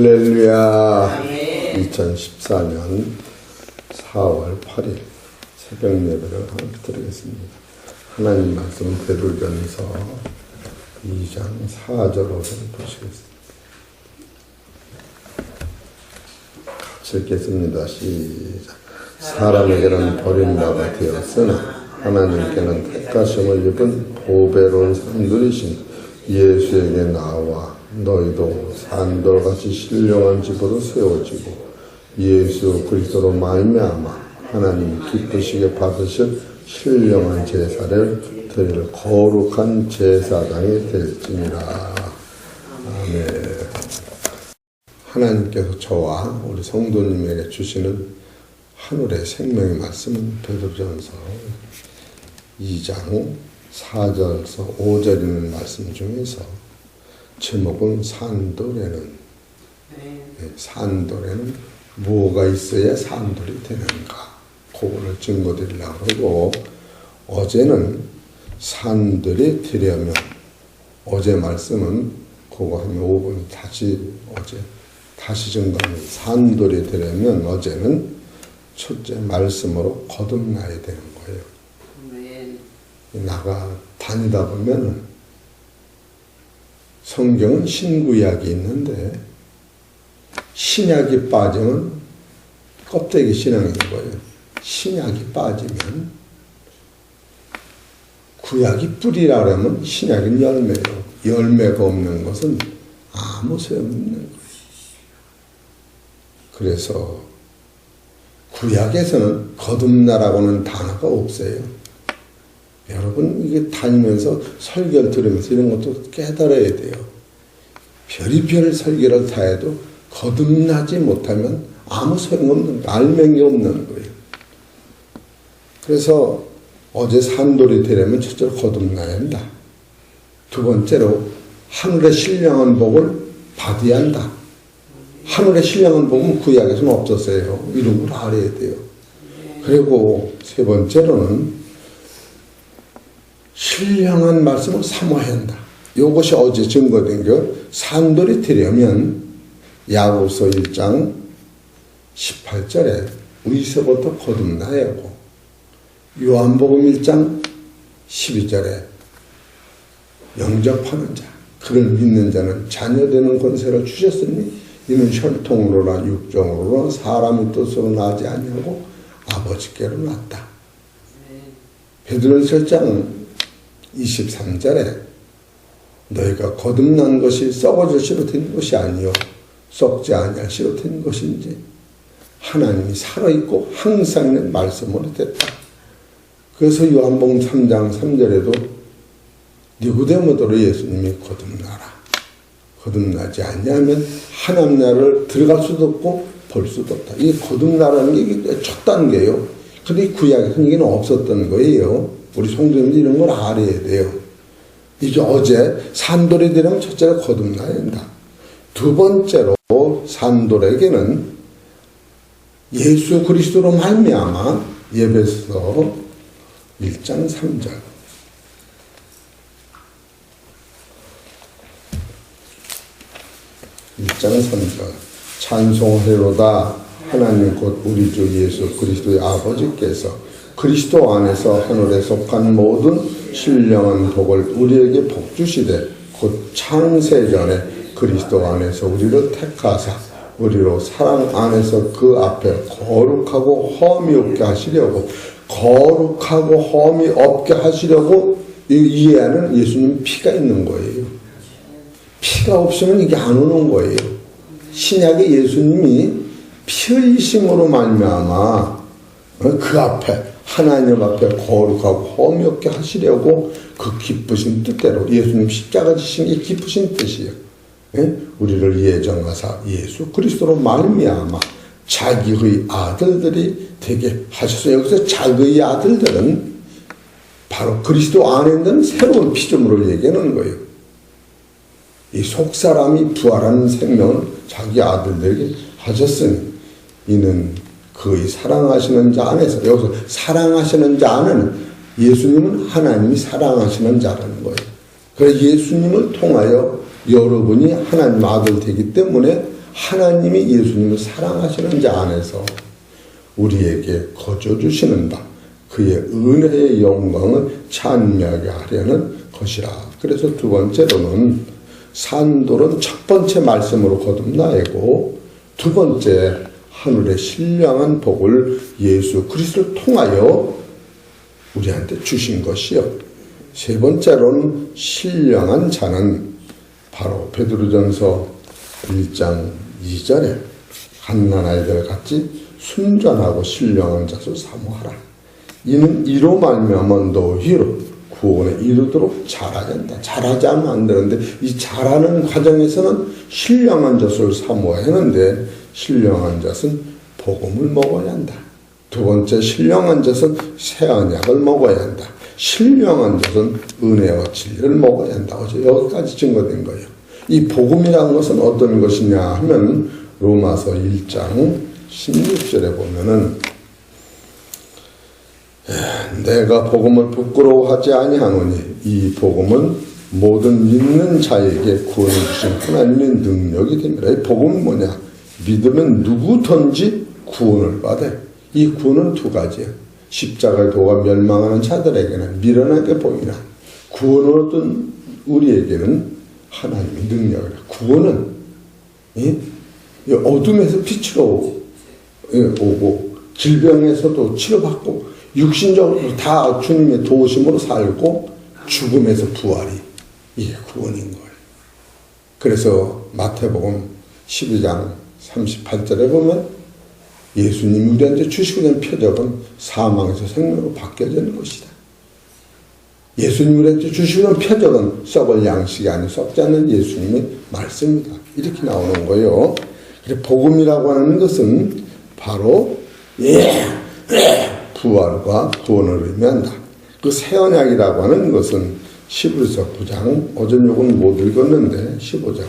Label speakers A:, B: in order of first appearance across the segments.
A: 할렐루야. 2014년 4월 8일 새벽 예배를 함께 드리겠습니다. 하나님 말씀은 베드로전서 2장 4절로 보시겠습니다. 같이 읽겠습니다. 시작. 사람에게는 버림받아 되었으나 하나님께는 택하심을 입은 보배로운 산들이신 예수에게 나와 너희도 산돌같이 신령한 집으로 세워지고 예수 그리스도로 말미암아 하나님 기쁘시게 받으실 신령한 제사를 드릴 거룩한 제사장이 될지니라. 아멘. 하나님께서 저와 우리 성도님에게 주시는 하늘의 생명의 말씀은 베드로전서 2장 4절에서 5절 있는 말씀 중에서 제목은 산돌에는 뭐가 있어야 산돌이 되는가, 그거를 증거드리려고 하고, 어제는 산돌이 되려면, 어제 말씀은 그거 한 5분 다시 증거합니다. 산돌이 되려면 어제는 첫째 말씀으로 거듭나야 되는 거예요. 나가 다니다 보면 성경은 신구약이 있는데 신약이 빠지면 껍데기 신앙인 거예요. 신약이 빠지면 구약이 뿌리라 그러면 신약은 열매예요. 열매가 없는 것은 아무 소용없는 거예요. 그래서 구약에서는 거듭나라고는 단어가 없어요. 여러분 이게 다니면서 설교를 들으면서 이런 것도 깨달아야 돼요. 별의별 설교를 다 해도 거듭나지 못하면 아무 소용없는 거예요. 알맹이 없는 거예요. 그래서 어제 산돌이 되려면 첫째로 거듭나야 한다. 두 번째로 하늘의 신령한 복을 받아야 한다. 하늘의 신령한 복은 구약에서는 없었어요. 이런 걸 알아야 돼요. 그리고 세 번째로는 신령한 말씀을 사모해야 한다. 이것이 어제 증거된 게 산돌이 되려면 야고보서 1장 18절에 의서부터 거듭나야 하고, 요한복음 1장 12절에 영접하는 자, 그를 믿는 자는 자녀되는 권세를 주셨으니 이는 혈통으로나 육정으로나 사람의 뜻으로 나지 아니하고 아버지께로 났다. 베드로전서 1장 23절에 너희가 거듭난 것이 썩어질 시로 된 것이 아니요 썩지 아니할 시로 된 것인지 하나님이 살아있고 항상 있는 말씀으로 됐다. 그래서 요한복음 3장 3절에도 니고데모더로 예수님이 거듭나라. 거듭나지 않냐면 하나님 나라를 들어갈 수도 없고 볼 수도 없다. 이게 거듭나라는 게 이게 첫 단계예요. 근데 구약에서는 이게 없었던 거예요. 우리 성도님들 이런 걸 알아야 돼요. 이제 어제 산돌이 되려면 첫째로 거듭나야 한다. 두 번째로 산돌에게는 예수 그리스도로 말미암아 에베소 1장 3절 1장 3절 찬송하리로다 하나님 곧 우리 주 예수 그리스도의 아버지께서 그리스도 안에서 하늘에 속한 모든 신령한 복을 우리에게 복주시되 곧 창세전에 그리스도 안에서 우리를 택하사 우리로 사랑 안에서 그 앞에 거룩하고 험이 없게 하시려고, 거룩하고 험이 없게 하시려고 이해하는 예수님 피가 있는 거예요. 피가 없으면 이게 안 오는 거예요. 신약의 예수님이 피 흘리심으로 말미암아 그 앞에 하나님 앞에 거룩하고 험이 없게 하시려고 그 기쁘신 뜻대로 예수님 십자가 지신 게 기쁘신 뜻이에요. 예? 우리를 예정하사 예수 그리스도로 말미암아 자기의 아들들이 되게 하셨어요. 여기서 자기의 아들들은 바로 그리스도 안에 있는 새로운 피조물을 얘기하는 거예요. 이 속사람이 부활하는 생명을 자기 아들들에게 하셨으니 이는 그의 사랑하시는 자 안에서, 여기서 사랑하시는 자 안에는 예수님은 하나님이 사랑하시는 자라는 거예요. 그래서 예수님을 통하여 여러분이 하나님 아들 되기 때문에 하나님이 예수님을 사랑하시는 자 안에서 우리에게 거저 주시는 바 그의 은혜의 영광을 찬미하게 하려는 것이라. 그래서 두 번째로는 산돌은 첫 번째 말씀으로 거듭나고 두 번째 하늘의 신령한 복을 예수 그리스도를 통하여 우리한테 주신 것이요. 세 번째로는 신령한 자는 바로 베드로전서 1장 2절에 갓난아이들 같이 순전하고 신령한 자를 사모하라. 이는 이로 말미암아 너희로 구원에 이르도록 자라야 한다. 자라지 않으면 안 되는데 이 자라는 과정에서는 신령한 젖을 사모해야 하는데 신령한 젖은 복음을 먹어야 한다. 두 번째 신령한 젖은 새 언약을 먹어야 한다. 신령한 젖은 은혜와 진리를 먹어야 한다. 어제 여기까지 증거된 거예요. 이 복음이라는 것은 어떤 것이냐 하면 로마서 1장 16절에 보면은 내가 복음을 부끄러워하지 아니하노니 이 복음은 모든 믿는 자에게 구원을 주신 하나님의 능력이 됩니다. 이 복음은 뭐냐? 믿으면 누구든지 구원을 받아요. 이 구원은 두 가지예요. 십자가의 도가 멸망하는 자들에게는 미련하게 보이나 구원을 얻은 우리에게는 하나님의 능력이라. 구원은 어둠에서 빛으로 오고 질병에서도 치료받고 육신적으로 다 주님의 도우심으로 살고 죽음에서 부활이 이게 구원인 거예요. 그래서 마태복음 12장 38절에 보면 예수님이 우리한테 주시고 난 표적은 사망에서 생명으로 바뀌어지는 것이다. 예수님이 우리한테 주시고 난 표적은 썩을 양식이 아니고 썩지 않는 예수님의 말씀이다. 이렇게 나오는 거예요. 그래서 복음이라고 하는 것은 바로 부활과 구원을 의미한다. 그 새 언약이라고 하는 것은 히브리서 9장, 어전 요건 못 읽었는데 15장.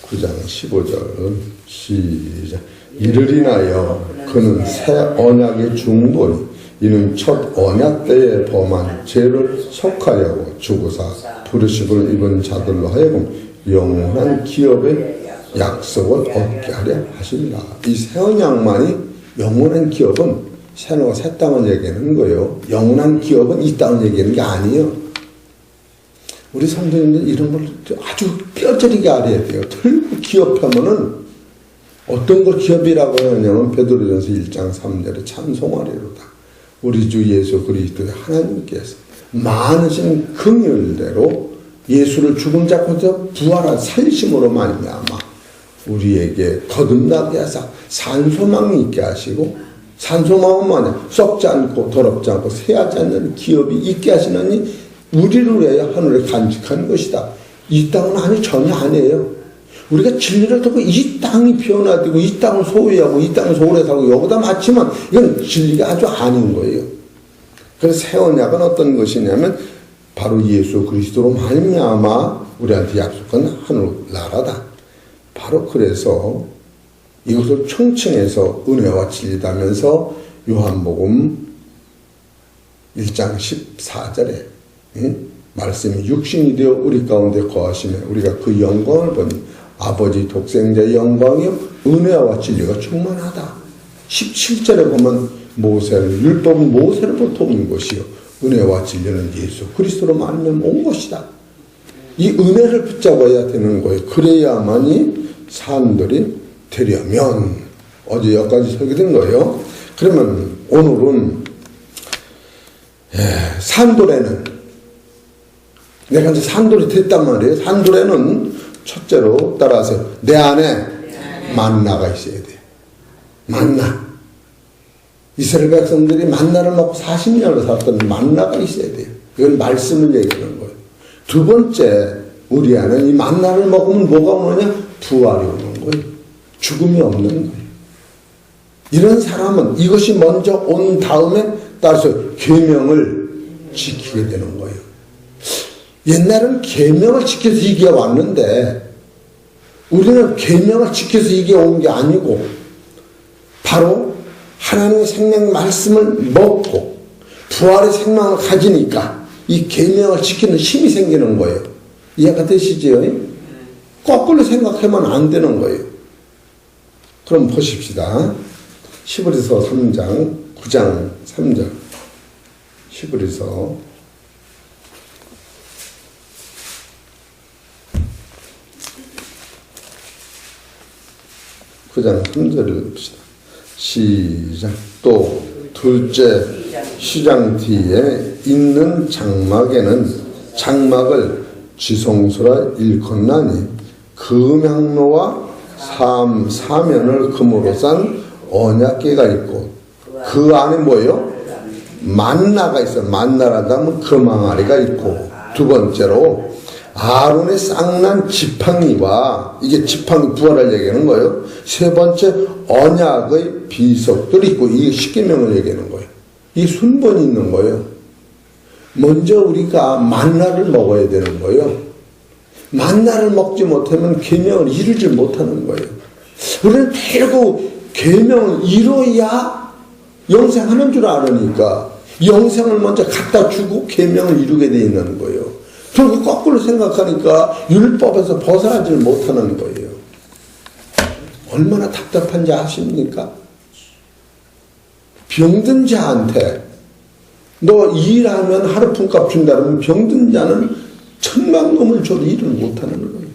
A: 9장 15절 시작. 이를 인하여 그는 새 언약의 중보니 이는 첫 언약 때에 범한 죄를 속하려고 주고사 부르심을 입은 자들로 하여금 영원한 기업의 약속을 얻게 하려 하시리라. 이 새 언약만이 영원한 기업은 새노가 새 땅을 얘기하는 거예요. 영원한 기업은 이 땅을 얘기하는 게 아니에요. 우리 성도님들 이런 걸 아주 뼈저리게 알아야 돼요. 틀고 기업하면은 어떤 걸 기업이라고 하냐면 베드로전서 1장 3절에 찬송하리로다. 우리 주 예수 그리스도의 하나님께서 많으신 긍휼대로 예수를 죽음 잡고서 부활한 살리심으로 말미암아 우리에게 거듭나게 하사 산소망이 있게 하시고, 산소망은 뭐냐? 썩지 않고 더럽지 않고 새하지 않는 기업이 있게 하시느니 우리를 위하여 하늘에 간직하는 것이다. 이 땅은 아니 전혀 아니에요. 우리가 진리를 듣고 이 땅이 변화되고 이 땅을 소유하고 이 땅을 오래 살고 여기다 맞추면 이건 진리가 아주 아닌 거예요. 그래서 새 언약은 어떤 것이냐면 바로 예수 그리스도로 말미암아 우리한테 약속한 하늘나라다. 바로 그래서 이것을 총칭해서 은혜와 진리다면서 요한복음 1장 14절에 말씀이 육신이 되어 우리 가운데 거하시며 우리가 그 영광을 보니 아버지 독생자의 영광이요 은혜와 진리가 충만하다. 17절에 보면 모세를, 율법은 모세로부터 온 것이요 은혜와 진리는 예수 그리스도로 말미암아 온 것이다. 이 은혜를 붙잡아야 되는 거예요. 그래야만이 사람들이 되려면, 어제 여기까지 설계된 거예요. 그러면 오늘은 산돌에는, 내가 이제 산돌이 됐단 말이에요. 산돌에는 첫째로 따라서 내 안에 만나가 있어야 돼요. 만나. 이스라엘 백성들이 만나를 먹고 40년을 살았던 만나가 있어야 돼요. 이건 말씀을 얘기하는 거예요. 두 번째, 우리 안에 이 만나를 먹으면 뭐가 오느냐? 부활이 오는 거예요. 죽음이 없는 거예요. 이런 사람은 이것이 먼저 온 다음에 따라서 계명을 지키게 되는 거예요. 옛날에는 계명을 지켜서 이게 왔는데 우리는 계명을 지켜서 이게 온 게 아니고 바로 하나님의 생명 말씀을 먹고 부활의 생명을 가지니까 이 계명을 지키는 힘이 생기는 거예요. 이해가 되시죠? 거꾸로 생각하면 안 되는 거예요. 그럼 보십시다. 히브리서 3장 9장 3절. 히브리서 9장 3절을 봅시다. 시작. 또 둘째 시장 뒤에 있는 장막에는 장막을 지성소라 일컫나니 금향로와 사면을 금으로 싼 언약궤가 있고 그 안에 뭐예요? 만나가 있어요. 만나라다 하면 금항아리가 있고 두 번째로 아론의 쌍난 지팡이와 이게 지팡이 부활을 얘기하는 거예요. 세 번째 언약의 비석들이 있고 이게 십계명을 얘기하는 거예요. 이 순번이 있는 거예요. 먼저 우리가 만나를 먹어야 되는 거예요. 만나를 먹지 못하면 계명을 이루지 못하는 거예요. 우리는 결국 계명을 이루어야 영생하는 줄 알으니까 영생을 먼저 갖다 주고 계명을 이루게 돼 있는 거예요. 결국 거꾸로 생각하니까 율법에서 벗어나질 못하는 거예요. 얼마나 답답한지 아십니까? 병든 자한테 너 일하면 하루 품값 준다면 병든 자는 천만금을 줘도 일을 못하는 거예요.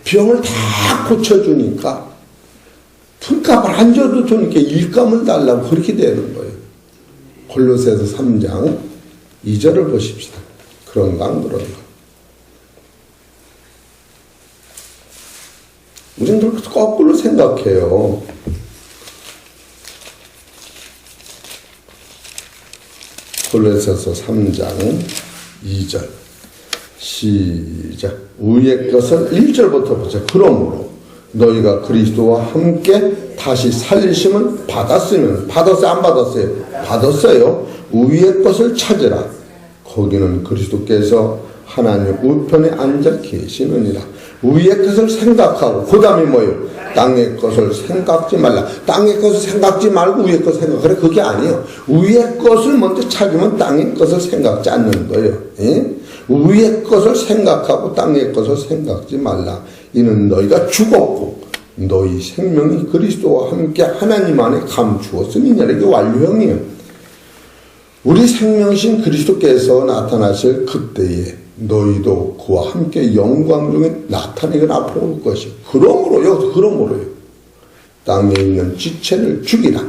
A: 병을 다 고쳐주니까 품값을 안 줘도 주니까 일감을 달라고 그렇게 되는 거예요. 골로새서 3장 2절을 보십시다. 그런가 안 그런가? 우리는 거꾸로 생각해요. 골로새서 3장 2절 시작. 위의 것을 1절부터 보자. 그러므로 너희가 그리스도와 함께 다시 살리심을 받았으면 받았어요? 안 받았어요? 받았어요. 위의 것을 찾으라. 거기는 그리스도께서 하나님 우편에 앉아 계시느니라. 위의 것을 생각하고 그 다음에 뭐예요? 땅의 것을 생각지 말라. 땅의 것을 생각지 말고 위의 것을 생각하라. 그게 아니에요. 위의 것을 먼저 찾으면 땅의 것을 생각지 않는 거예요. 예? 위의 것을 생각하고 땅의 것을 생각지 말라. 이는 너희가 죽었고 너희 생명이 그리스도와 함께 하나님 안에 감추었음이니라. 이게 완료형이에요. 우리 생명이신 그리스도께서 나타나실 그때에 너희도 그와 함께 영광 중에 나타내긴 앞으로 올 것이요. 그러므로 여기서 그러므로요. 땅에 있는 지체를 죽이라.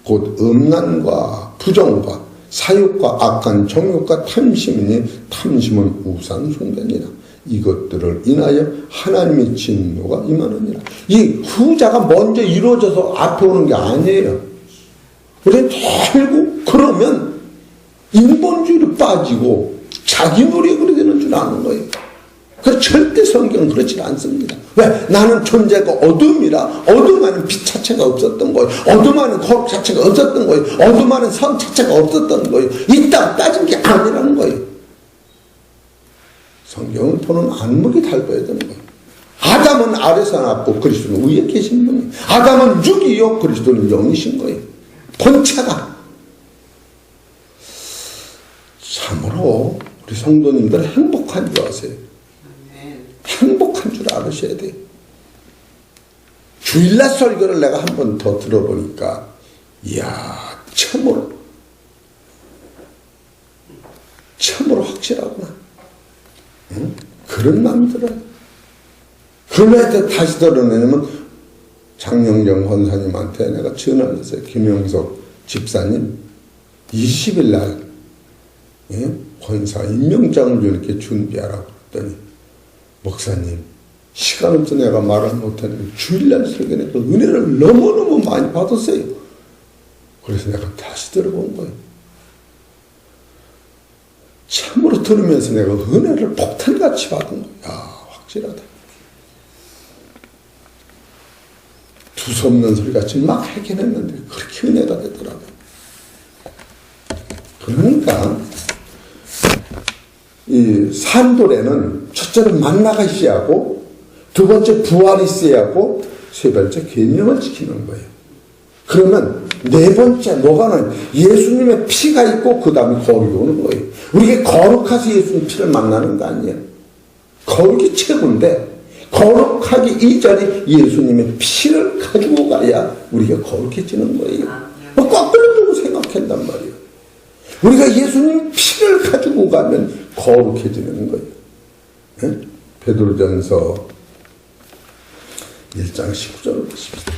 A: 곧 음란과 부정과 사욕과 악한 정욕과 탐심이니 탐심은 우상 숭배니라. 이것들을 인하여 하나님의 진노가 임하느니라. 이 후자가 먼저 이루어져서 앞에 오는 게 아니에요. 우리는 결국 그러면 인본주의로 빠지고 자기 노력으로 되는 줄 아는 거예요. 그 절대 성경은 그렇지 않습니다. 왜? 나는 존재가 어둠이라 어둠 안에 빛 자체가 없었던 거예요. 어둠 안에 거룩 자체가 없었던 거예요. 어둠 안에 성 자체가 없었던 거예요. 있다 따진 게 아니라는 거예요. 성경은 보는 안목이 달라야 되는 거예요. 아담은 아래서 났고 그리스도는 위에 계신 분이에요. 아담은 육이요 그리스도는 영이신 거예요. 본체가. 참으로 우리 성도님들은 행복한 줄 아세요. 행복한 줄 알으셔야 돼요. 주일날 설교를 내가 한 번 더 들어보니까 이야 참으로 확실하구나. 응? 그런 마음이 들어요. 그날 다시 들어내면 장영정 권사님한테 내가 전화를 했어요. 김영석 집사님 20일 날 권사 임명장을 이렇게 준비하라고 그랬더니 목사님 시간 없어 내가 말을 못하는데 주일날 설교니까 은혜를 너무너무 많이 받았어요. 그래서 내가 다시 들어본 거예요. 참으로 들으면서 내가 은혜를 폭탄같이 받은 거예요. 야 확실하다. 두서없는 소리같이 막 하긴 했는데 그렇게 은혜가 되더라고요. 그러니까 이 산돌에는 첫째는 만나가 있어야 하고 두 번째 부활이 있어야 하고 세 번째 계명을 지키는 거예요. 그러면 네 번째 뭐가는 예수님의 피가 있고 그 다음에 거룩이 오는 거예요. 우리가 거룩해서 예수님 피를 만나는 거 아니에요. 거룩이 최고인데 거룩하기 이전에 예수님의 피를 가지고 가야 우리가 거룩해지는 거예요. 거꾸로 두고 생각한단 말이에요. 우리가 예수님 피를 가지고 가면 거룩해지는 거예요. 네? 베드로전서 1장 19절을 보십시다.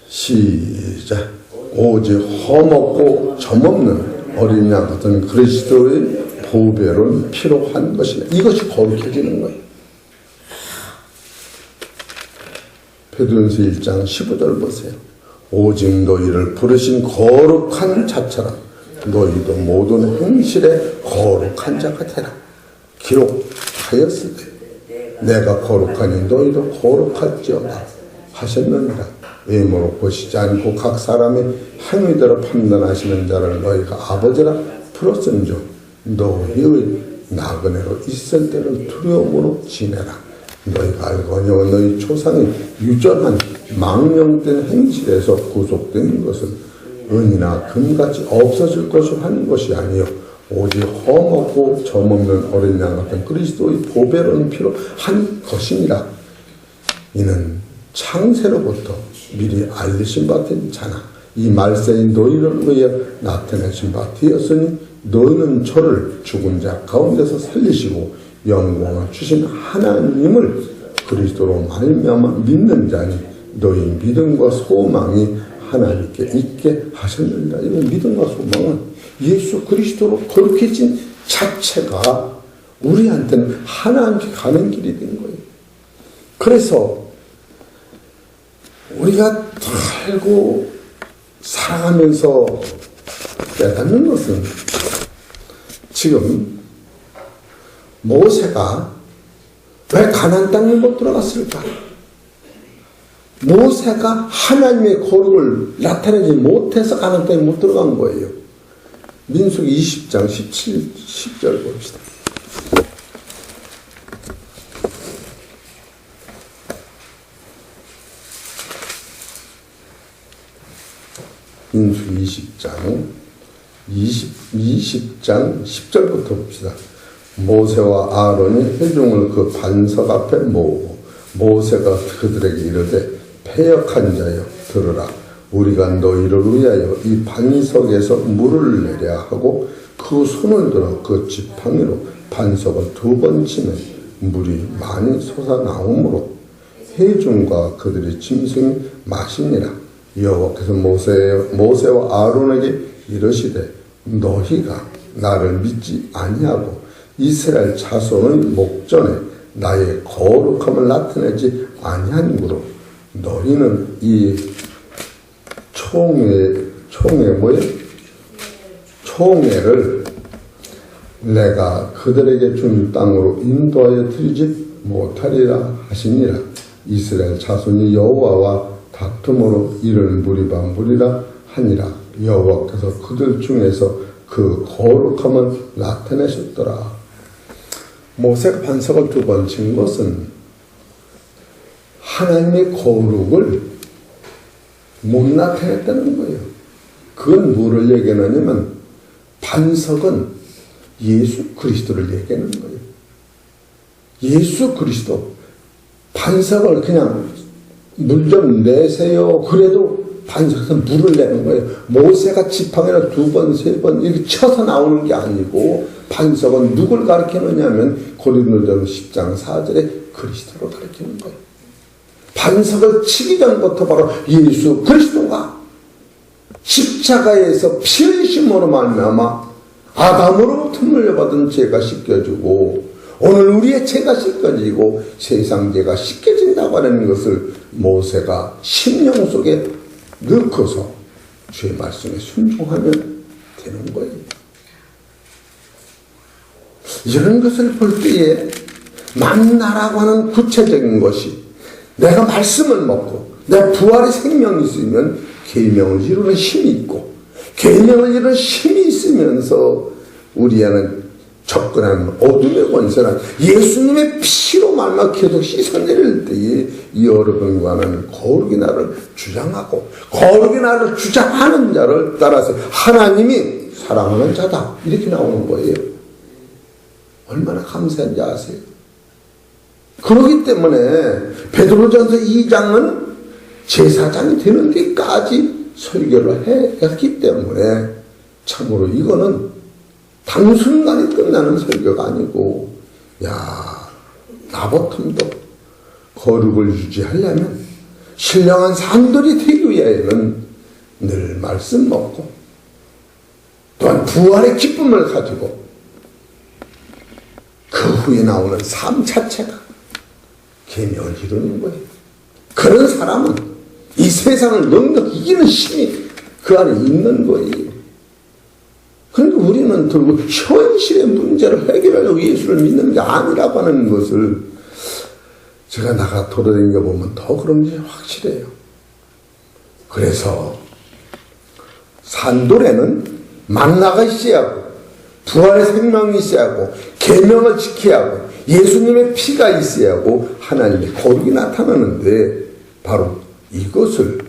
A: 시작. 오직 험없고 점없는 어린 양 같은 그리스도의 보배로운 피로 한 것이다. 이것이 거룩해지는 거예요. 베드로전서 1장 15절 보세요. 오직 너희를 부르신 거룩한 자처럼 너희도 모든 행실에 거룩한 자가 되라. 기록하였을 때 내가 거룩하니 너희도 거룩할지어다 하셨느니라. 외모로 보시지 않고 각 사람의 행위대로 판단하시는 자를 너희가 아버지라 부르신즉 너희의 나그네로 있을 때를 두려움으로 지내라. 너희가 알거니와 너희 조상의 유전한 망령된 행실에서 구속된 것은 은이나 금같이 없어질 것을 하는 것이 아니요 오직 험없고 점없는 어린 양 같은 그리스도의 보배로운 피로 한 것이니라. 이는 창세로부터 미리 알리신 바 된 자나 이 말세인 너희를 위해 나타내신 바 되었으니 너희는 저를 죽은 자 가운데서 살리시고 영광을 주신 하나님을 그리스도로 말미암아 믿는 자니 너희 믿음과 소망이 하나님께 있게 하셨느니라. 이 믿음과 소망은 예수 그리스도로 거룩해진 자체가 우리한테는 하나님께 가는 길이 된 거예요. 그래서 우리가 살고 살아가면서 깨닫는 것은 지금 모세가 왜 가나안 땅에 못 들어갔을까? 모세가 하나님의 거룩을 나타내지 못해서 가나안 땅에 못 들어간 거예요. 민수기 20장 10절 봅시다. 민수기 20장 10절부터 봅시다. 모세와 아론이 회중을 그 반석 앞에 모으고 모세가 그들에게 이르되 패역한 자여 들으라. 우리가 너희를 위하여 이 반석에서 물을 내려 하고 그 손을 들어 그 지팡이로 반석을 2번 치면 물이 많이 솟아나오므로 회중과 그들의 짐승이 마시니라. 여호와께서 모세와 아론에게 이르시되 너희가 나를 믿지 아니하고 이스라엘 자손의 목전에 나의 거룩함을 나타내지 아니하므로 너희는 이 총회를 내가 그들에게 준 땅으로 인도하여 드리지 못하리라 하시니라. 이스라엘 자손이 여호와와 다툼으로 이를 무리라 하니라. 여호와께서 그들 중에서 그 거룩함을 나타내셨더라. 모세가 반석을 2번 친 것은 하나님의 거룩을 못 나타냈다는 거예요. 그건 뭐를 얘기하냐면 반석은 예수 그리스도를 얘기하는 거예요. 예수 그리스도. 반석을 그냥 물 좀 내세요. 그래도 반석에서 물을 내는 거예요. 모세가 지팡이를 2번, 3번 이렇게 쳐서 나오는 게 아니고 반석은 누굴 가리키느냐면 고린도전서 10장 4절에 그리스도를 가리키는 거예요. 반석을 치기 전부터 바로 예수 그리스도가 십자가에서 피 흘리심으로 말미암아 아담으로부터 물려받은 죄가 씻겨지고 오늘 우리의 죄가 씻겨지고 세상 죄가 씻겨진다고 하는 것을 모세가 심령 속에 넣고서 주의 말씀에 순종하면 되는 거예요. 이런 것을 볼 때에 만나라고 하는 구체적인 것이 내가 말씀을 먹고 내 부활의 생명이 있으면 계명을 이루는 힘이 있고 계명을 이루는 힘이 있으면서 우리 안에 접근하는 어둠의 권세는 예수님의 피로 말미암아 계속 씻어내릴 때에 여러분과는 거룩이 나를 주장하고 거룩이 나를 주장하는 자를 따라서 하나님이 사랑하는 자다 이렇게 나오는 거예요. 얼마나 감사한지 아세요? 그렇기 때문에 베드로전서 2장은 제사장이 되는 데까지 설교를 했기 때문에 참으로 이거는 단순간에 끝나는 설교가 아니고 나보통도 거룩을 유지하려면 신령한 산돌이 되기 위하여는 늘 말씀 먹고 또한 부활의 기쁨을 가지고 그 후에 나오는 삶 자체가 계명을 이루는 거예요. 그런 사람은 이 세상을 넉넉히 이기는 힘이 그 안에 있는 거예요. 그러니까 우리는 결국 현실의 문제를 해결하려고 예수를 믿는 게 아니라고 하는 것을 제가 나가 돌아다니며 보면 더 그런 게 확실해요. 그래서 산돌에는 만나가 있어야 하고 부활의 생명이 있어야 하고 계명을 지켜야 하고 예수님의 피가 있어야 하고 하나님의 거룩이 나타나는데 바로 이것을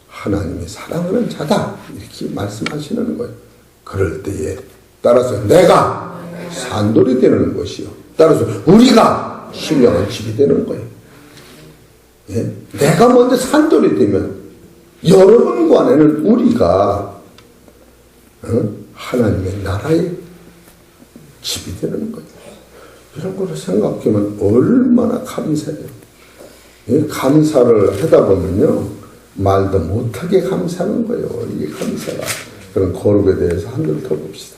A: 하나님이 사랑하는 자다 이렇게 말씀하시는 거예요. 그럴 때에 따라서 내가 산돌이 되는 것이요 따라서 우리가 신령한 집이 되는 거예요. 예? 내가 먼저 산돌이 되면 여러분과 안에는 우리가 하나님의 나라의 집이 되는 거예요. 이런 거를 생각하면 얼마나 감사해요. 예? 감사를 하다 보면요 말도 못하게 감사하는 거예요. 이게 감사가. 그런 거룩에 대해서 한줄 더 봅시다.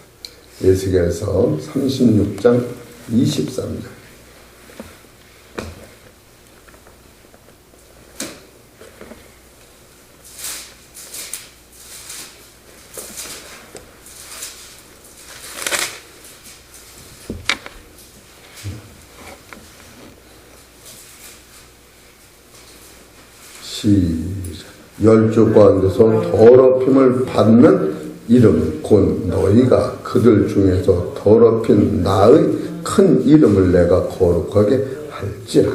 A: 에스겔서 36장 23절. 열조 가운데서 더럽힘을 받는 이름 곧 너희가 그들 중에서 더럽힌 나의 큰 이름을 내가 거룩하게 할지라.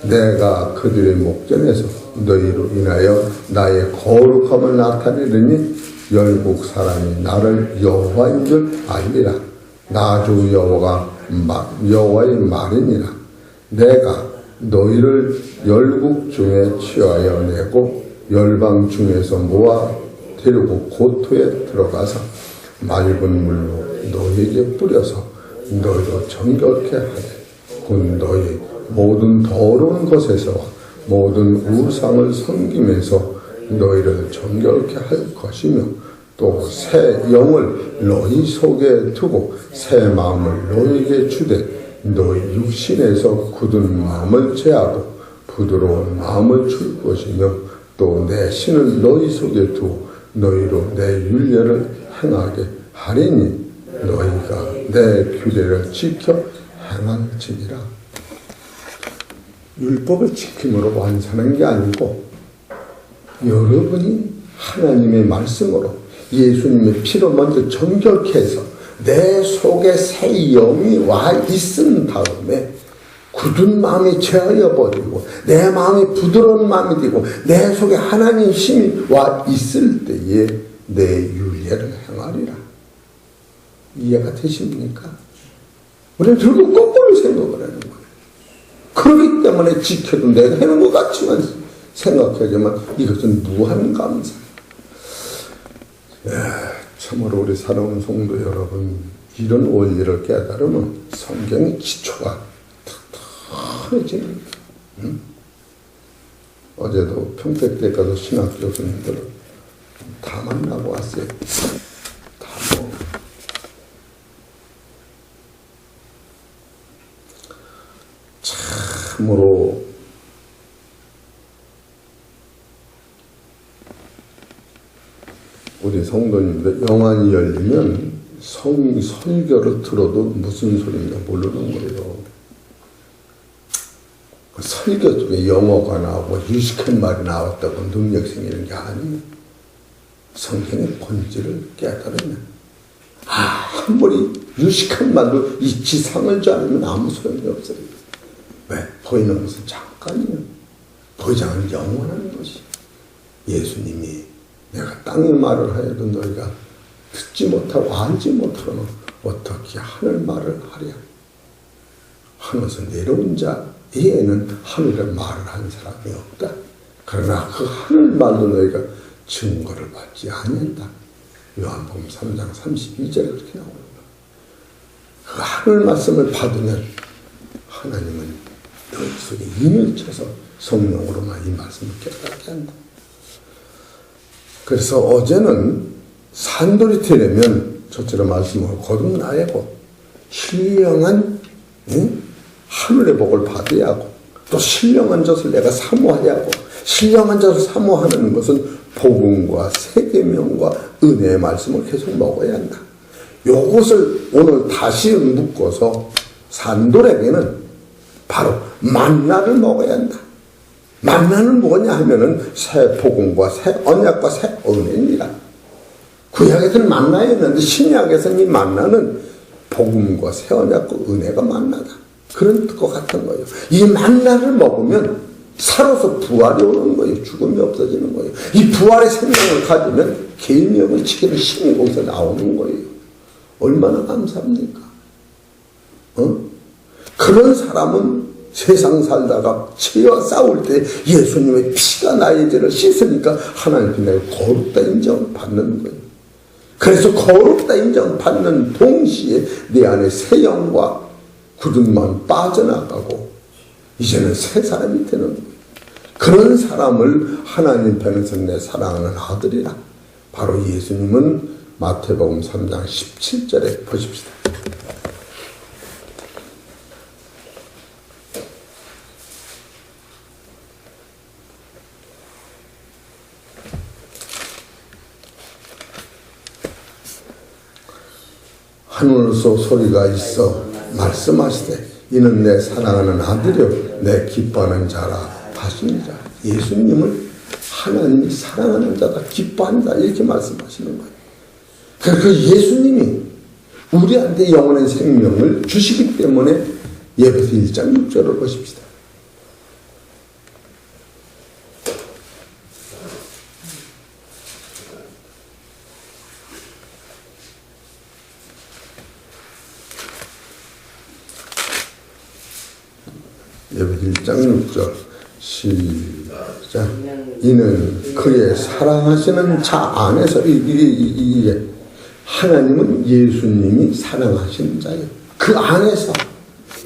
A: 내가 그들의 목전에서 너희로 인하여 나의 거룩함을 나타내리니 열국 사람이 나를 여호와인 줄 알리라. 나 주 여호와의 말이니라. 내가 너희를 열국 중에 취하여 내고 열방 중에서 모아 데리고 고토에 들어가서 맑은 물로 너희에게 뿌려서 너희로 정결케 하되 곧 너희 모든 더러운 것에서 모든 우상을 섬김에서 너희를 정결케 할 것이며 또 새 영을 너희 속에 두고 새 마음을 너희에게 주되 너희 육신에서 굳은 마음을 제하고 부드러운 마음을 줄 것이며 또 내 신을 너희 속에 두고 너희로 내 율례를 행하게 하리니 너희가 내 규례를 지켜 행할지니라. 율법을 지킴으로 완성하는 게 아니고 여러분이 하나님의 말씀으로 예수님의 피로 먼저 정결케 해서 내 속에 새 영이 와 있은 다음에 굳은 마음이 제하여 버리고 내 마음이 부드러운 마음이 되고 내 속에 하나님 힘이 와 있을 때에 내 율례를 행하리라. 이해가 되십니까? 우리는 결국 거꾸로 생각을 하는 거예요. 그렇기 때문에 지켜도 내가 하는 것 같지만 생각하지만 이것은 무한 감사. 참으로 우리 사랑하는 성도 여러분, 이런 원리를 깨달으면 성경의 기초가 탁탁해집니다. 어제도 평택대 가서 신학 교수님들 다 만나고 왔어요. 다 뭐. 참으로 우리 성도님들 영안이 열리면 설교를 들어도 무슨 소리인가 모르는 거예요. 설교 중에 영어가 나오고 유식한 말이 나왔다고 능력 생기는 게 아니에요. 성경의 본질을 깨달으면 아무리 유식한 말도 이 지상을 자르면 아무 소용이 없어요. 왜? 보이는 것은 잠깐이에요. 보이지 않는 영원한 것이. 예수님이 내가 땅의 말을 하여도 너희가 듣지 못하고 알지 못하면 어떻게 하늘 말을 하랴. 하늘에서 내려온 자 외에는 하늘의 말을 한 사람이 없다. 그러나 그 하늘 말도 너희가 증거를 받지 아니한다. 요한복음 3장 32절에 그렇게 나오는 거야. 그 하늘 말씀을 받으면 하나님은 너희 속에 인을 쳐서 성령으로만 이 말씀을 깨닫게 한다. 그래서 어제는 산돌이 되려면 첫째로 말씀을 거듭나야고 신령한 하늘의 복을 받아야 하고 또 신령한 젖을 내가 사모해야 하고 신령한 젖을 사모하는 것은 복음과 세계명과 은혜의 말씀을 계속 먹어야 한다. 요것을 오늘 다시 묶어서 산돌에게는 바로 만나를 먹어야 한다. 만나는 뭐냐 하면은 새 복음과 새 언약과 새 은혜입니다. 구약에서는 만나였는데 신약에서는 이 만나는 복음과 새 언약과 은혜가 만나다. 그런 것 같은 거예요. 이 만나를 먹으면 살아서 부활이 오는 거예요. 죽음이 없어지는 거예요. 이 부활의 생명을 가지면 계명을 지키는 힘이 거기서 나오는 거예요. 얼마나 감사합니까? 그런 사람은 세상 살다가 죄와 싸울 때 예수님의 피가 나의 죄를 씻으니까 하나님 내가 거룩다 인정을 받는 거예요. 그래서 거룩다 인정을 받는 동시에 내 안에 새 영과 굳은만 빠져나가고 이제는 새 사람이 되는 거예요. 그런 사람을 하나님 편에서 내 사랑하는 아들이라. 바로 예수님은 마태복음 3장 17절에 보십시다. 하늘에서 소리가 있어 말씀하시되 이는 내 사랑하는 아들이요 내 기뻐하는 자라 하시니라. 예수님을 하나님이 사랑하는 자다, 기뻐하는 자 이렇게 말씀하시는 거예요. 그 예수님이 우리한테 영원한 생명을 주시기 때문에 예배서 1장 6절을 보십시다. 예배서 1장 6절 시작. 이는 그의 사랑하시는 자 안에서 이게 하나님은 예수님이 사랑하시는 자예요. 그 안에서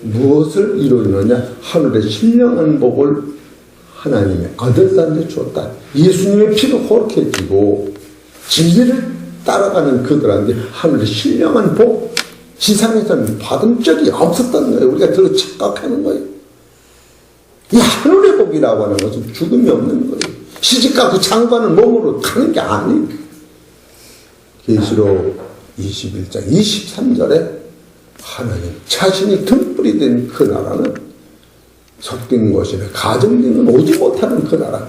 A: 무엇을 이루느냐? 하늘의 신령한 복을 하나님의 아들들한테 줬다. 예수님의 피로 거룩해지고 진리를 따라가는 그들한테 하늘의 신령한 복, 지상에서는 받은 적이 없었다는 거예요. 우리가 그걸 착각하는 거예요. 이 하늘의 복이라고 하는 것은 죽음이 없는 거예요. 시집가고 장관을 몸으로 가는 게 아니에요. 계시록 21장 23절에 하나님 자신이 등불이 된 그 나라는 섞인 것이나 가정님은 오지 못하는 그 나라,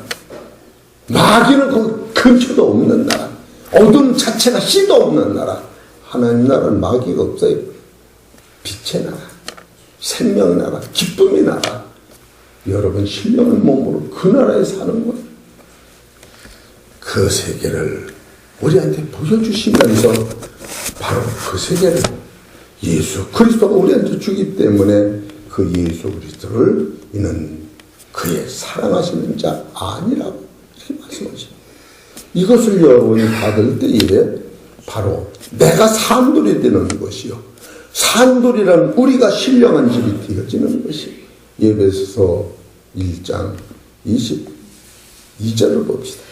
A: 마귀는 그 근처도 없는 나라, 어둠 자체가 씨도 없는 나라. 하나님 나라는 마귀가 없어요. 빛의 나라, 생명의 나라, 기쁨의 나라. 여러분 신령한 몸으로 그 나라에 사는 거예요. 그 세계를 우리한테 보여주시면서 바로 그 세계를 예수 그리스도가 우리한테 주기 때문에 그 예수 그리스도를 이는 그의 사랑하시는 자 아니라고 이렇게 말씀하십니다. 이것을 여러분이 받을 때에 바로 내가 산돌이 되는 것이요, 산돌이란 우리가 신령한 집이 되어지는 것이. 예배서 1장 22절을 봅시다.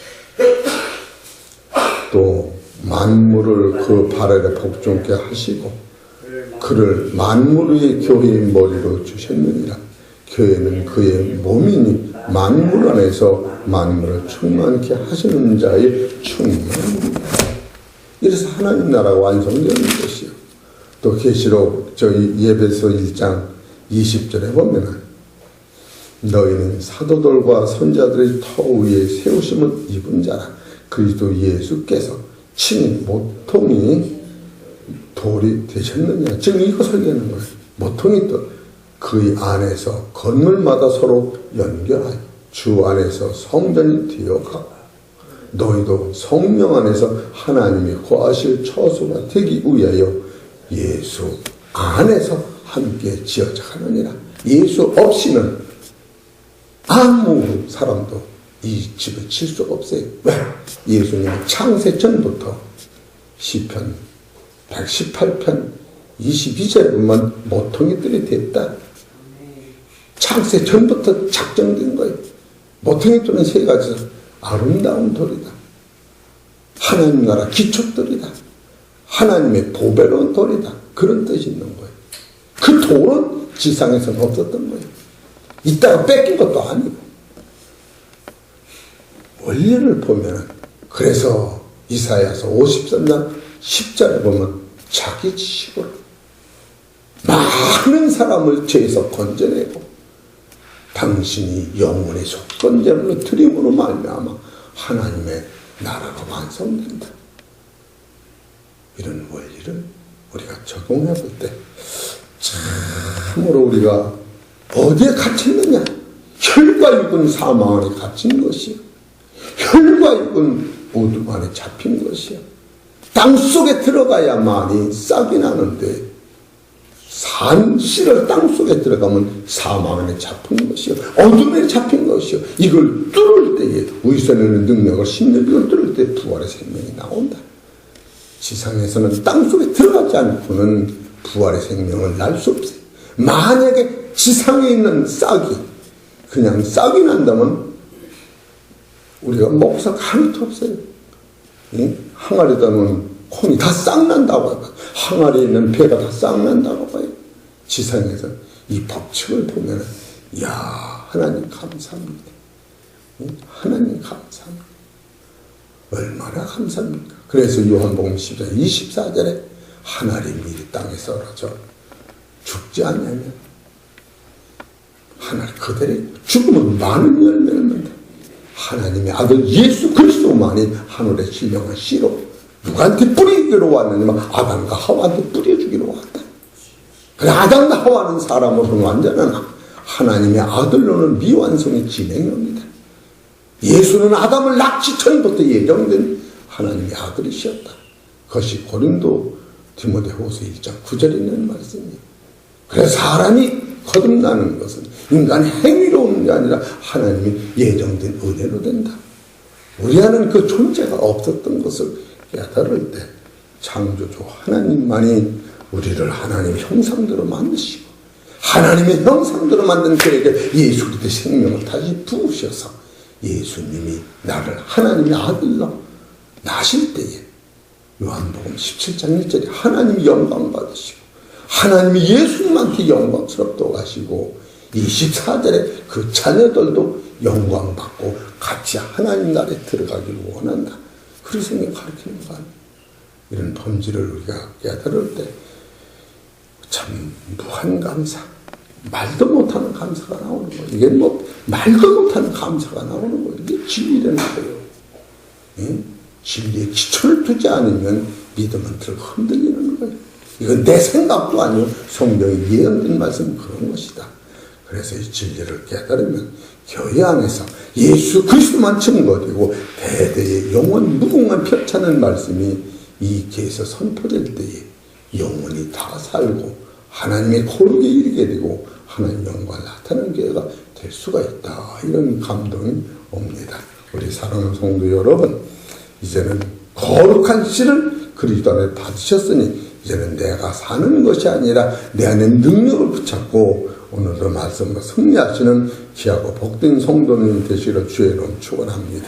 A: 또 만물을 그 발 아래 복종케 하시고 그를 만물 위의 교회의 머리로 주셨느니라. 교회는 그의 몸이니 만물 안에서 만물을 충만케 하시는 자의 충만입니다. 이래서 하나님 나라가 완성되는 것이요. 또 계시록 예배서 1장 20절에 보면은 너희는 사도들과 선자들의 터 위에 세우심을 입은 자라. 그리스도 예수께서 친히 모퉁이 돌이 되셨느냐. 지금 이거 설계하는 거예요. 모퉁이 돌. 그 안에서 건물마다 서로 연결하여 주 안에서 성전이 되어가고 너희도 성령 안에서 하나님이 거하실 처소가 되기 위하여 예수 안에서 함께 지어져 가느니라. 예수 없이는 아무 사람도 이 집을 칠 수가 없어요. 왜? 예수님은 창세 전부터 시편 118편 22절에 보면 모퉁이들이 됐다. 창세 전부터 작정된 거예요. 모퉁이돌은 세 가지. 아름다운 돌이다. 하나님 나라 기초돌이다. 하나님의 보배로운 돌이다. 그런 뜻이 있는 거예요. 그 돌은 지상에서는 없었던 거예요. 이따가 뺏긴 것도 아니고. 원리를 보면은, 그래서 이사야서 53장 10절에 보면 자기 지식으로 많은 사람을 죄에서 건져내고 당신이 영원의 속건제물로 드림으로 말미암아 하나님의 나라가 완성된다. 이런 원리를 우리가 적용해 볼 때 참으로 우리가 어디에 갇혔느냐? 혈과 육은 사망 안에 갇힌 것이요, 혈과 육은 모두 안에 잡힌 것이요. 땅속에 들어가야만이 싹이 나는데 산씨를 땅속에 들어가면 사망 안에 잡힌 것이요, 어둠에 잡힌 것이요. 이걸 뚫을 때에 위선에는 능력을 심력을 뚫을 때 부활의 생명이 나온다. 지상에서는 땅속에 들어가지 않고는 부활의 생명을 날 수 없어요. 만약에 지상에 있는 싹이 그냥 싹이 난다면 우리가 먹어서 가망도 없어요. 항아리에다 놓은 콩이 다 싹 난다고 해요. 항아리에 있는 배가 다 싹 난다고 봐요. 지상에서 이 법칙을 보면, 이야, 하나님 감사합니다. 하나님 감사합니다. 얼마나 감사합니까? 그래서 요한복음 10장 24절에 하나님이 이 땅에 썰어져 죽지 않냐면 하나님 그대로 죽으면 많은 열매를 맺는다. 하나님의 아들 예수 그리스도만이 하늘의 신령한 씨로 누구한테 뿌리기로 왔느냐면 아담과 하와한테 뿌려주기로 왔다. 그래, 아담과 하와는 사람으로는 완전한 하나님의 아들로는 미완성의 진행입니다. 예수는 아담을 낳기 전부터 예정된 하나님의 아들이셨다. 그것이 고린도 디모데후서 1장 9절에 있는 말씀이에요. 그래서 사람이 거듭나는 것은 인간의 행위로 오는 게 아니라 하나님이 예정된 은혜로 된다. 우리 안은 그 존재가 없었던 것을 깨달을 때 창조주 하나님만이 우리를 하나님의 형상대로 만드시고 하나님의 형상대로 만든 그에게 예수 그리스도의 생명을 다시 부으셔서 예수님이 나를 하나님의 아들로 나실 때에 요한복음 17장 1절에 하나님이 영광 받으시고 하나님이 예수님한테 영광스럽다고 하시고 24절에 그 자녀들도 영광 받고 같이 하나님 나라에 들어가기를 원한다. 그래서 가르치는 거 아니에요. 이런 본질을 우리가 깨달을 때 참 무한 감사, 말도 못하는 감사가 나오는 거예요. 이게 뭐 말도 못하는 감사가 나오는 거예요. 이게 진리라는 거예요. 예? 진리에 기초를 두지 않으면 믿음은 들 흔들리는 거예요. 이건 내 생각도 아니고 성경이 예언된 말씀은 그런 것이다. 그래서 이 진리를 깨달으면 교회 안에서 예수 그리스도만 증거되고 대대의 영원 무궁한 펼쳐는 말씀이 이 교회에서 선포될 때에 영원히 다 살고 하나님의 거룩에 이르게 되고 하나님 영광을 나타내는 교회가 될 수가 있다. 이런 감동이 옵니다. 우리 사랑하는 성도 여러분, 이제는 거룩한 씨를 그리스도 안에 받으셨으니 이제는 내가 사는 것이 아니라 내 안에 능력을 붙잡고 오늘도 말씀으로 승리하시는 귀하고 복된 성도님 되시기를 주의 이름으로 축원합니다.